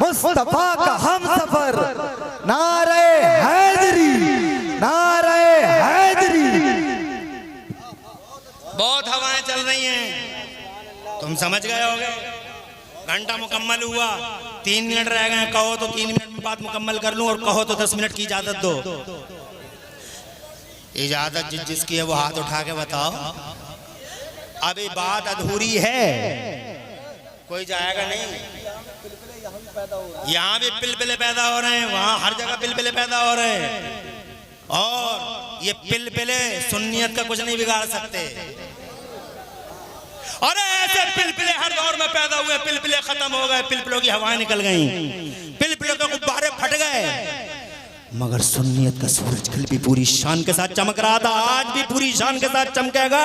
मुस्तफा का हम सफर। नारे हैदरी, नारे तुम समझ गए होगे। घंटा मुकम्मल हुआ, 3 मिनट रह गए, कहो तो 3 मिनट में बात मुकम्मल कर लूं और कहो तो 10 मिनट की इजाजत दो। इजाजत जिसकी है वो हाथ उठा के बताओ। अभी बात अधूरी है, कोई जाएगा नहीं। यहाँ भी पिलपिले पैदा हो रहे हैं, वहां हर जगह पिलपिले पैदा हो रहे हैं, और ये पिलपिले सुन्नियत का कुछ नहीं बिगाड़ सकते। अरे ऐसे पिलपिले हर दौर में पैदा हुए, पिलपिले खत्म हो गए, पिलपिलों की हवाएं निकल गई, पिलपिलों के गुब्बारे फट गए, मगर सुन्नियत का सूरज कल भी पूरी शान के साथ चमक रहा था, आज भी पूरी शान के साथ चमकेगा,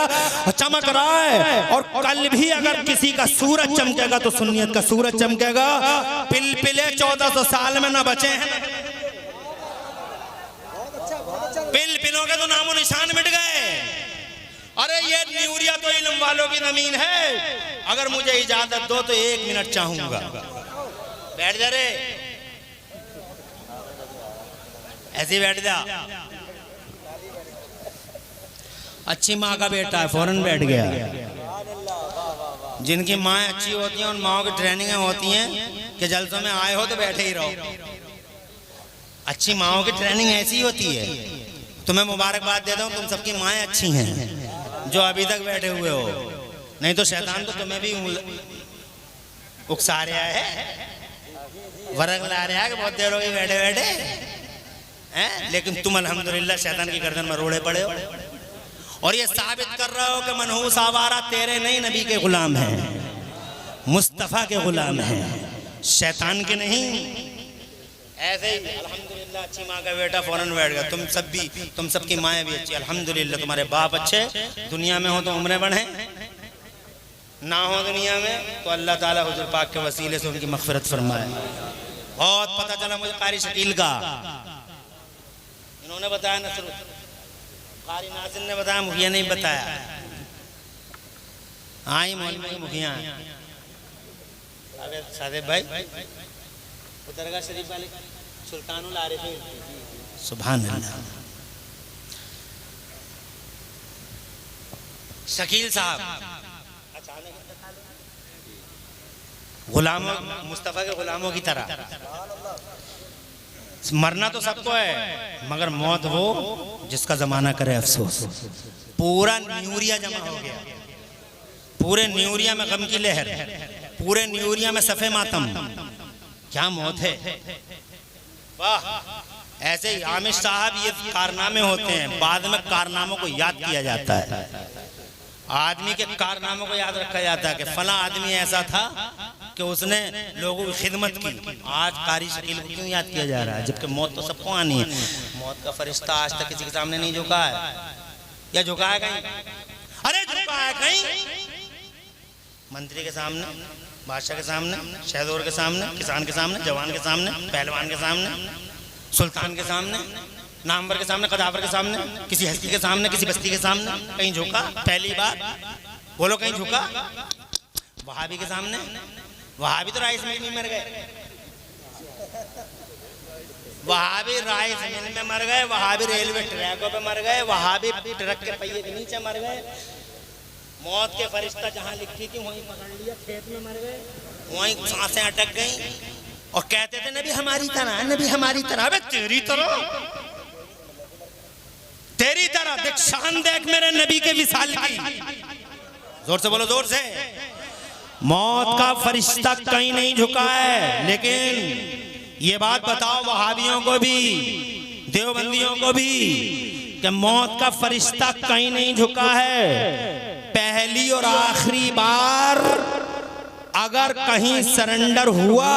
चमक रहा है। और कल भी अगर किसी का सूरज चमकेगा तो सुन्नियत का सूरज चमकेगा। पिलपिले 1400 साल में न बचे हैं, पिलपिलों के तो नामो निशान मिट गए। अरे ये न्यूरिया तो इल्म वालों की जमीन है। अगर मुझे इजाजत दो तो 1 मिनट चाहूंगा। बैठ जा रे, ऐसे बैठ जा। अच्छी माँ का बेटा है, फौरन बैठ गया। जिनकी माँ अच्छी होती हैं उन माओ की ट्रेनिंगें होती हैं कि जलसों में आए हो तो बैठे ही रहो। अच्छी माओ की ट्रेनिंग ऐसी होती है। तुम्हें मुबारकबाद देता हूँ, तुम सबकी माएँ अच्छी हैं जो अभी तक बैठे हुए हो, नहीं तो शैतान तो तुम्हें भी उकसा रहा है, वर्ग ला रहा है कि बहुत देर हो गई बैठे बैठे हैं। लेकिन तुम अल्हम्दुलिल्लाह शैतान की गर्दन में रोड़े पड़े हो, और ये साबित कर रहे हो कि मनहूस आवारा तेरे नहीं, नबी के गुलाम हैं, मुस्तफ़ा के गुलाम हैं, शैतान के नहीं। ऐसे ही अल्हम्दुलिल्लाह अच्छी माँ का बेटा फौरन बैठ गया। तुम सबकी माएँ भी अच्छी, अल्हम्दुलिल्लाह। तुम्हारे बाप अच्छे, दुनिया में हो तो उम्रें बढ़े, ना हो दुनिया में तो अल्लाह ताला हुजूर पाक के वसीले से उनकी मग़फ़िरत फरमाए। बहुत पता चला मुझे कारी शकील का, इन्होंने बताया, नसरुल कारी नासिर ने बताया, मुखिया नहीं बताया। आई मोहल्ले की मुखिया अबे सादेब भाई दरगाह शरीफ वाले सुल्तानुल आरिफीन, सुभान अल्लाह। शकील साहब गुलामों, मुस्तफ़ा के गुलामों की तरह। मरना तो सबको है, मगर मौत वो जिसका जमाना करे अफसोस। पूरा न्यूरिया जमा हो गया, पूरे न्यूरिया में गम की लहर, पूरे न्यूरिया में सफ़े मातम। क्या मौत है, वाह। ऐसे ही आमिर साहब ये कारनामे होते हैं, बाद में कारनामों को याद किया जाता है। आदमी के कारनामों को याद रखा जाता है कि फला आदमी ऐसा था कि उसने लोगों की खिदमत की। आज कारी शकील को क्यों याद किया जा रहा है, जबकि मौत तो सबको आनी है। मौत का फरिश्ता आज तक किसी के सामने नहीं झुका है, या झुका है कहीं? अरे झुका है कहीं, मंत्री के सामने, बादशाह के सामने, शहदोर के सामने, किसान के सामने, जवान के सामने, पहलवान के सामने, सुल्तान के सामने, नामवर के सामने, कदावर के सामने, किसी हस्ती के सामने, किसी बस्ती के सामने कहीं झुका? पहली बार बोलो, कहीं झुका? वहाबी के सामने? वहाबी तो राइस मिल में मर गए, वहाबी राइस मिल में मर गए, वहाबी रेलवे ट्रैकों पे मर गए, वहाबी ट्रक के पहिए के नीचे मर गए। मौत के फरिश्ता जहां लिखी थी वहीं पकड़ लिया, खेत में मर गए, वहीं सांसें अटक गई, और कहते थे नबी हमारी तरह, नबी हमारी तरह। अबे तेरी तरह, तेरी तरह देख, शान देख मेरे नबी के विसाल की। जोर से बोलो, जोर से। मौत का फरिश्ता कहीं नहीं झुका है। लेकिन ये बात बताओ वहाबियों को भी, देवबंदियों को भी, कि मौत का फरिश्ता कहीं नहीं झुका है। पहली और आखिरी बार अगर कहीं सरेंडर हुआ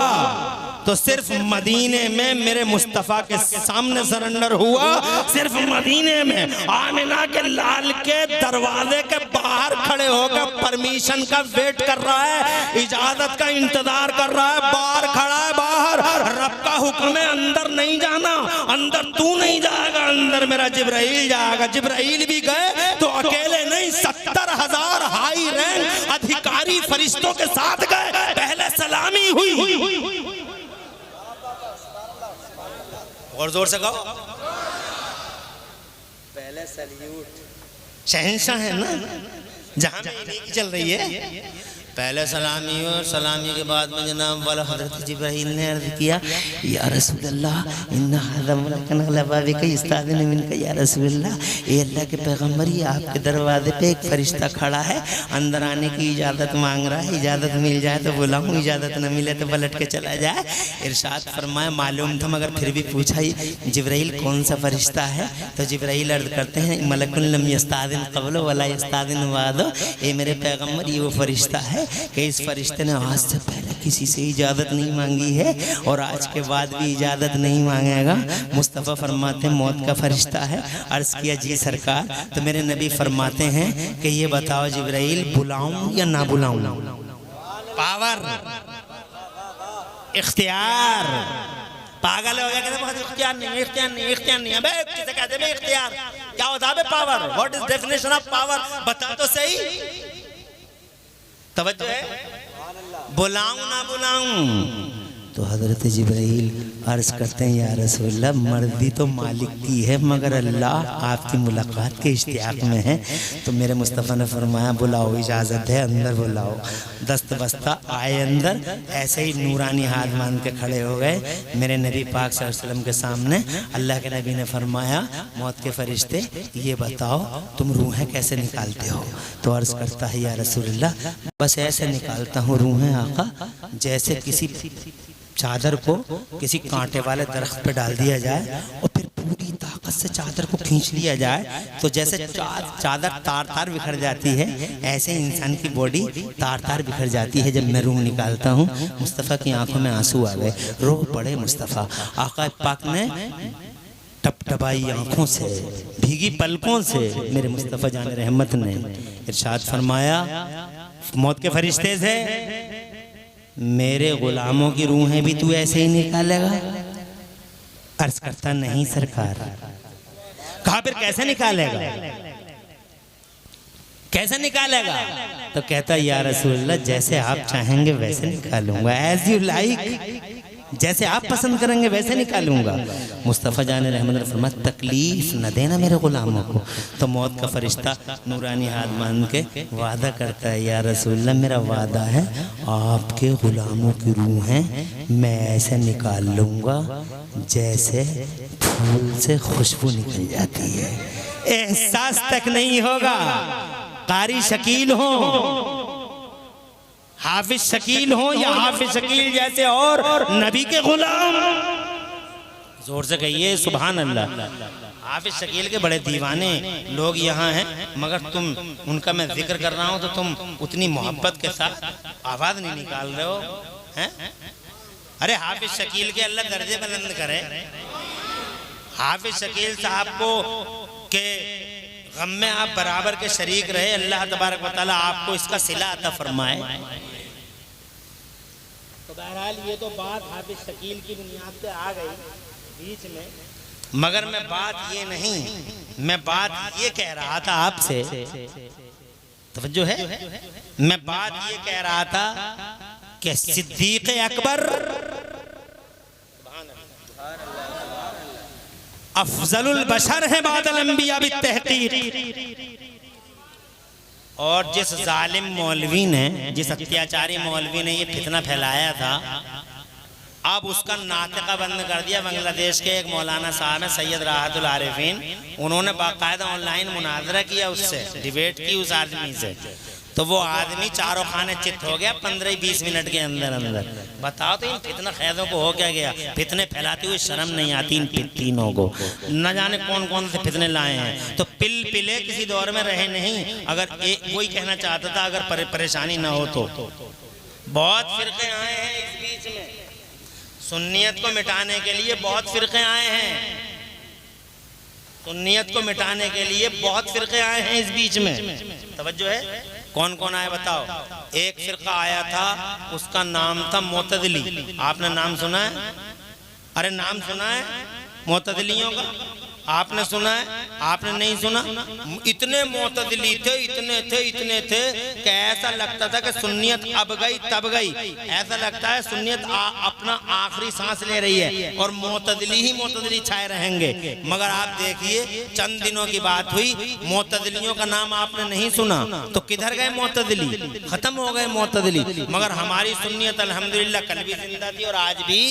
तो सिर्फ मदीने में मेरे मुस्तफ़ा के सामने सरेंडर हुआ, सिर्फ मदीने में। आमिना के लाल के दरवाजे के बाहर खड़े होकर परमिशन का वेट कर रहा है, इजाजत का इंतजार कर रहा है, बाहर खड़ा है, बाहर। रब का हुक्म है अंदर नहीं जाना, अंदर तू नहीं जाएगा, अंदर मेरा जिब्राइल जाएगा। जिब्राइल भी गए तो अकेले नहीं, 70,000 हाई रैंक अधिकारी फरिश्तों के साथ गए। पहले सलामी हुई, और जोर से कहो, पहले सल्यूट। शहंशाह है ना, जहां पे चल रही है, पहले सलामी और सलामी के बाद में जनाब वाला हज़रत जिब्राइल ने अर्ज़ किया, या रसूल अल्लाह इन्ना हाज़ा मुलक्कन अला बाबिका इस्ताज़िन मिनका या रसूल अल्लाह, ये अल्लाह के पैगम्बर, ये आपके दरवाजे पे एक फरिश्ता खड़ा है, अंदर आने की इजाज़त मांग रहा है, इजाज़त मिल जाए तो बुलाऊँ, इजाज़त न मिले तो पलट के चला जाए। इरशाद फरमाया, मालूम था मगर फिर भी पूछा जिब्राइल कौन सा फरिश्ता है? तो जिब्राइल अर्ज़ करते हैं, मलकुन लम यस्ताज़िन क़ब्ल वला यस्ताज़िन बाद, ये मेरे पैगम्बर ये वो फरिश्ता है कि इस फरिश्ते ने आज से पहले किसी से इजाज़त नहीं मांगी है और आज के बाद भी इजाज़त नहीं मांगेगा। मुस्तफ़ा फरमाते हैं मौत का फरिश्ता है। अर्ज़ किया जी सरकार, तो मेरे नबी फरमाते हैं कि ये बताओ जिब्राइल बुलाऊं या ना बुलाऊं? पावर, इख्तियार। पागल हो गया, कहते बहुत इख्तियार नहीं, इख्तियार नहीं, इख्तियार नहीं। अबे किसे कहते हैं इख्तियार? क्या होता है power? What is definition of power? बता तो सही। तवज्जो है, बुलाऊं ना बुलाऊं? तो हज़रत जिब्राइल अर्ज़ करते हैं, या रसूलल्लाह मर्जी तो मालिक की है मगर अल्लाह आपकी मुलाकात के इश्तियाक में है। तो मेरे मुस्तफ़ा ने फरमाया बुलाओ, इजाज़त है, अंदर बुलाओ। दस्त बस्ता आए अंदर, ऐसे ही नूरानी हाथ मान के खड़े हो गए मेरे नबी पाक सल्लल्लाहु अलैहि वसल्लम के सामने। अल्लाह के नबी ने फरमाया, मौत के फरिश्ते ये बताओ तुम रूहें कैसे निकालते हो? तो अर्ज़ करता है, या रसूलल्लाह बस ऐसे निकालता हूँ रूहें आका, जैसे किसी चादर को किसी कांटे वाले दरख्त पे डाल दिया जाए और फिर पूरी ताकत से चादर को खींच लिया जाए तो जैसे चादर तार तार बिखर जाती है, ऐसे इंसान की बॉडी तार तार बिखर जाती है। जब मैं रूह निकालता हूँ, मुस्तफ़ा की आंखों में आंसू आ गए, रो पड़े मुस्तफ़ा। आका पाक ने टपटपाई आंखों से, भीगी पलकों से मेरे मुस्तफ़ा जान रहमत ने इरशाद फरमाया, मौत के फरिश्ते से मेरे गुलामों की रूहें भी तू ऐसे ही निकालेगा? अर्ज करता, नहीं सरकार। कहा फिर कैसे निकालेगा? कैसे निकालेगा? तो कहता, या रसूलल्लाह जैसे आप चाहेंगे वैसे निकालूंगा, एज यू लाइक, जैसे आप पसंद करेंगे वैसे निकालूंगा। मुस्तफ़ा जान रहमत ने फरमाया, तकलीफ न देना मेरे गुलामों को। तो मौत का फरिश्ता नूरानी हाथ मान के वादा करता है, या रसूलल्लाह मेरा वादा है आपके गुलामों की रूहें मैं ऐसे निकाल लूँगा जैसे फूल से खुशबू निकल जाती है, एहसास तक नहीं होगा। कारी शकील हो, हाफिज शकील हो या हाफिज शकील जैसे और नबी के गुलाम, जोर से कहिए सुभान अल्लाह। हाफिज शकील के बड़े दीवाने लोग यहाँ हैं, मगर तुम उनका मैं जिक्र कर रहा हूँ तो तुम उतनी मोहब्बत के साथ आवाज नहीं निकाल रहे हो हैं? अरे हाफिज शकील के अल्लाह दर्जे बुलंद करे। हाफिज शकील साहब को के गम में आप बराबर के शरीक रहे, अल्लाह तबारक व तआला आपको इसका सिला अता फरमाए। तो बहरहाल ये तो बात हाफिज शकील की बुनियाद पे आ गई बीच में, मगर मैं बात ये नहीं, मैं बात ये कह रहा था आपसे, तवज्जो है, मैं बात ये कह रहा था कि सिद्दीक़ अकबर अफजलुल बशर है बादल अंबिया बित्तहक़ीक़। और जिस जालिम मौलवी ने, जिस अत्याचारी मौलवी ने ये फितना फैलाया था, अब उसका नातिका बंद कर दिया। बांग्लादेश के एक मौलाना साहब है सैयद राहतुल आरिफीन, उन्होंने बाकायदा ऑनलाइन मुनाजरा किया, उससे डिबेट की उस आदमी से, तो वो आदमी चारों खाने चित हो गया 15-20 मिनट के अंदर अंदर। बताओ तो इन फितना खैदों को हो क्या गया? फितने फैलाते हुए शर्म नहीं आती इन तीनों को, न जाने कौन कौन से फितने लाए हैं। तो पिले किसी दौर में रहे नहीं। अगर कोई कहना चाहता था अगर परेशानी ना हो तो बहुत फिरके आए हैं इस बीच में, सुन्नियत को मिटाने के लिए बहुत फिरके आए हैं, सुन्नियत को मिटाने के लिए बहुत फिरके आए हैं इस बीच में। तवज्जो है, कौन कौन आए बताओ? एक फिरका आया था, उसका नाम था मोतदली। आपने नाम सुना है? अरे नाम सुना है मोतदलियों का? आपने सुना है? आपने नहीं सुना? इतने मोतदली थे, इतने थे कि ऐसा लगता था कि सुन्नियत अब गई तब गई। ऐसा लगता है सुन्नियत अपना आखिरी सांस ले रही है और मोतदली ही मोतदली छाए रहेंगे। मगर आप देखिए चंद दिनों की बात हुई, मोतदलियों का नाम आपने नहीं सुना तो किधर गए मोतदली? खत्म हो गए मोतदली। मगर हमारी सुन्नियत अल्हम्दुलिल्लाह कल भी जिंदा थी और आज भी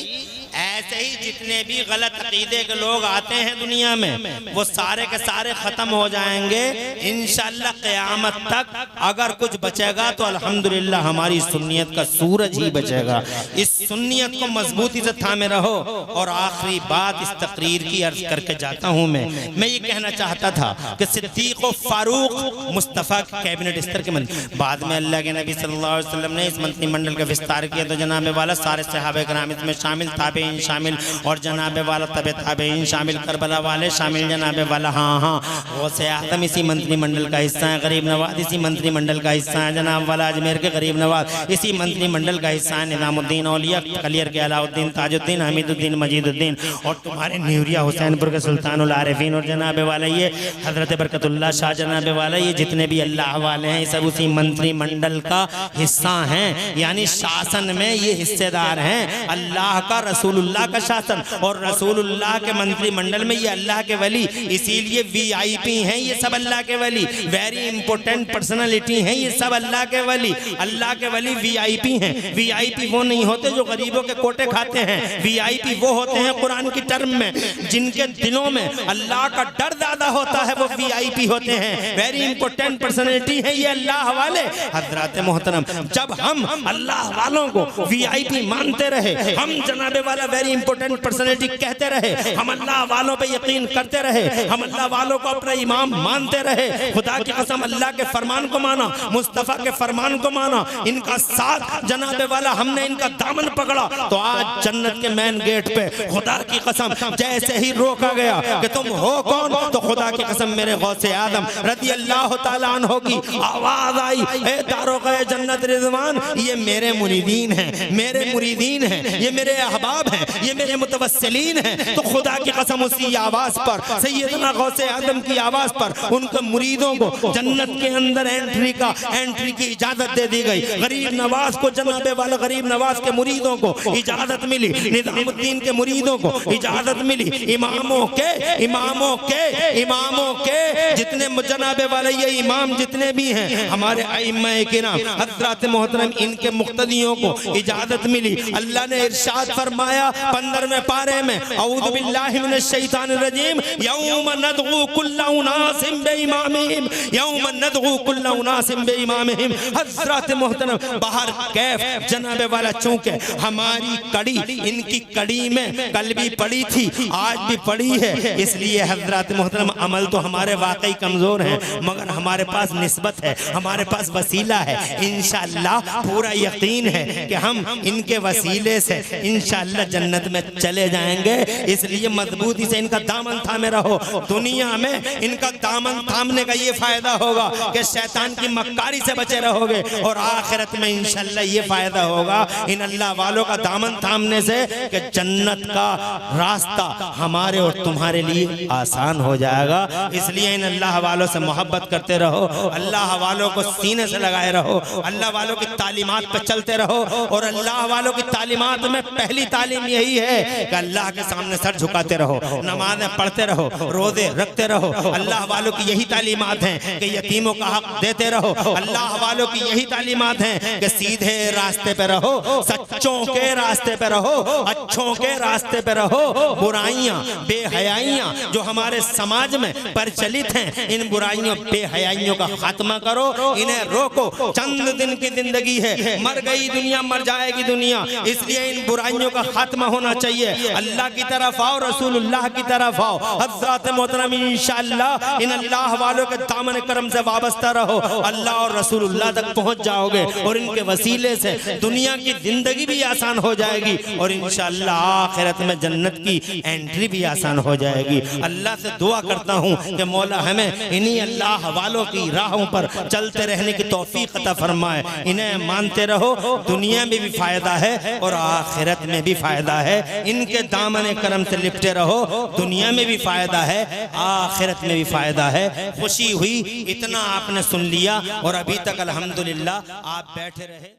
ऐसे ही जितने भी गलत अकीदे के लोग आते हैं दुनिया में वो सारे के सारे खत्म हो जाएंगे इंशाअल्लाह। क़यामत तक अगर कुछ बचेगा तो अल्हम्दुलिल्लाह हमारी सुन्नियत का सूरज ही बचेगा। इस सुन्नियत को मजबूती से थामे रहो। और आखिरी बात इस तकरीर की अर्ज करके जाता हूँ मैं ये कहना चाहता था कि सिद्दीक़ और फारूक मुस्तफ़ा कैबिनेट स्तर के मंत्री, बाद में अल्लाह के नबी सल्लल्लाहु अलैहि वसल्लम ने इस मंत्रिमंडल का विस्तार किया तो जनाब वाला सारे सहाबा किराम इसमें शामिल, ताबईन शामिल और जनाब वाला तबे ताबईन शामिल, करबला वाले शामिल, जनाब वाला हाँ गौसे आज़म इसी मंत्रिमंडल का हिस्सा है, गरीब नवाज इसी मंत्रिमंडल का हिस्सा है, जनाब वाला अजमेर के गरीब नवाज इसी मंत्रिमंडल का हिस्सा है, निज़ामुद्दीन औलिया कलियर के अलाउद्दीन ताजुद्दीन हमीदुद्दीन मजीदुद्दीन और तुम्हारे न्यूरिया हुसैनपुर के सुल्तानुल आरिफीन और जनाब वाला ये हजरत बरकतुल्लाह शाह जनाब वाला ये जितने भी अल्लाह वाले हैं सब उसी मंत्रिमंडल का हिस्सा हैं। यानी शासन में ये हिस्सेदार हैं। अल्लाह का रसूलुल्लाह का शासन और रसूलुल्लाह के मंत्रिमंडल में ये अल्लाह के वली, इसीलिए वीआईपी हैं ये सब अल्लाह के वली, वेरी इंपॉर्टेंट पर्सनालिटी हैं ये सब अल्लाह के वली। अल्लाह के वली वीआईपी हैं। वीआईपी वो नहीं होते जो गरीबों के कोटे खाते हैं, वीआईपी वो होते हैं कुरान की टर्म में जिनके दिलों में अल्लाह का डर ज्यादा होता है, वो वीआईपी होते हैं, वेरी इंपॉर्टेंट पर्सनालिटी है ये अल्लाह वाले। हजरत मोहतरम जब हम अल्लाह वालों को वीआईपी मानते रहे, हम जनाबे वाला वेरी इंपॉर्टेंट पर्सनालिटी कहते रहे, हम अल्लाह वालों पे यकीन करते रहे, हम अल्लाह वालों को अपना इमाम मानते रहे, खुदा की कसम अल्लाह के फरमान को माना, मुस्तफ़ा के फरमान को माना, इनका साथ जनाबे वाला हमने इनका दामन पकड़ा तो आज जन्नत के मेन गेट पे खुदा की कसम जैसे ही रोका गया कि तुम हो कौन, तो खुदा की कसम मेरे गौसे आदम रज़ी अल्लाह तआला अन्हु की आवाज आई, ए दारोग़े जन्नत रिज़वान, ये मेरे मुरीदीन हैं, मेरे मुरीदीन हैं, ये मेरे अहबाब हैं, ये मेरे मुतवस्सिलीन हैं। तो खुदा की कसम उसी आवाज पर सैयदना गौसे आदम की आवाज पर उनके मुरीदों को जन्नत के अंदर एंट्री की इजाजत दे दी गई। गरीब नवाज को जनाबे वाला गरीब नवाज के मुरीदों को इजाजत मिली, निज़ामुद्दीन के मुरीदों को इजाजत मिली, इमामों के जितने जनाबे वाले ये इमाम जितने भी हैं हमारे अइम्मा-ए किराम हज़रात मोहतरम इनके मुक्तदियों को इजाजत मिली। अल्लाह ने इरशाद फरमाया 15वें पारे में, औज़ु बिल्लाहि मिनश शैतानिर रजीम, यौम नदगू कुल्ला उनासिम बिइमामिहिम, यौम नदगू कुल्ला उनासिम बिइमामिहिम। हज़रात मोहतरम बाहर कैफ जनाबे वाला चूंकि हमारी कड़ी इनकी कड़ी में कल भी पड़ी थी आज भी पड़ी है, इसलिए हज़रात मोहतरम अमल तो हमारे वाकई कमजोर हैं मगर हमारे पास निस्बत है, हमारे पास वसीला है। इंशाअल्लाह पूरा यकीन है कि हम इनके वसीले से इंशाअल्लाह जन्नत में चले जाएंगे। इसलिए मजबूती से इनका दामन थामे रहो। दुनिया में इनका दामन थामने का ये फायदा होगा कि शैतान की मक्कारी से बचे रहोगे और आखिरत में इंशाअल्लाह ये फायदा होगा इन अल्लाह वालों का दामन थामने से कि जन्नत का रास्ता हमारे और तुम्हारे लिए आसान हो जाएगा। इसलिए इन अल्लाह वालों से मोहब्बत करते रहो, अल्लाह वालों को सीने से लगाए रहो, अल्लाह वालों की तालीमात पर चलते रहो। और अल्लाह वालों की तालीमात में पहली तालीम यही है कि अल्लाह के सामने सर झुकाते रहो, नमाज़ें पढ़ते रहो, रोजे रखते रहो। अल्लाह वालों की यही तालीमात हैं कि यतीमों का हक देते रहो। अल्लाह वालों की यही तालीमात हैं कि सीधे रास्ते पे रहो, सच्चों के रास्ते पे रहो, अच्छों के रास्ते पे रहो। बुराइयां बेहयाइयां जो हमारे समाज में प्रचलित हैं, इन बुराइयों बेहयाइयों का खात्मा करो, इन्हें रोको। चंद दिन की जिंदगी है, मर गई दुनिया मर जाएगी दुनिया, इसलिए इन बुराइयों का खात्मा होना चाहिए। अल्लाह की तरफ आओ, रसूलुल्लाह की तरफ आओ। हज़रात मोहतरम इंशाअल्लाह इन अल्लाह वालों के दामन करम से वाबस्ता रहो, अल्लाह और रसूलुल्लाह तक पहुंच जाओगे और इनके वसीले से दुनिया की जिंदगी भी आसान हो जाएगी और इंशाअल्लाह आखिरत में जन्नत की एंट्री भी आसान हो जाएगी। अल्लाह से दुआ करता हूँ कि मौला हमें इन्हीं अल्लाह वालों की राहों पर चलते रहने की तौफीक अता फरमाए। इन्हें मानते रहो, दुनिया में भी फायदा है और आखिरत में भी फायदा है। इनके दामन करम से लिपटे रहो, दुनिया में भी फायदा है, आखिरत में भी फायदा है। खुशी हुई, इतना आपने सुन लिया और अभी तक अल्हम्दुलिल्लाह आप बैठे रहे।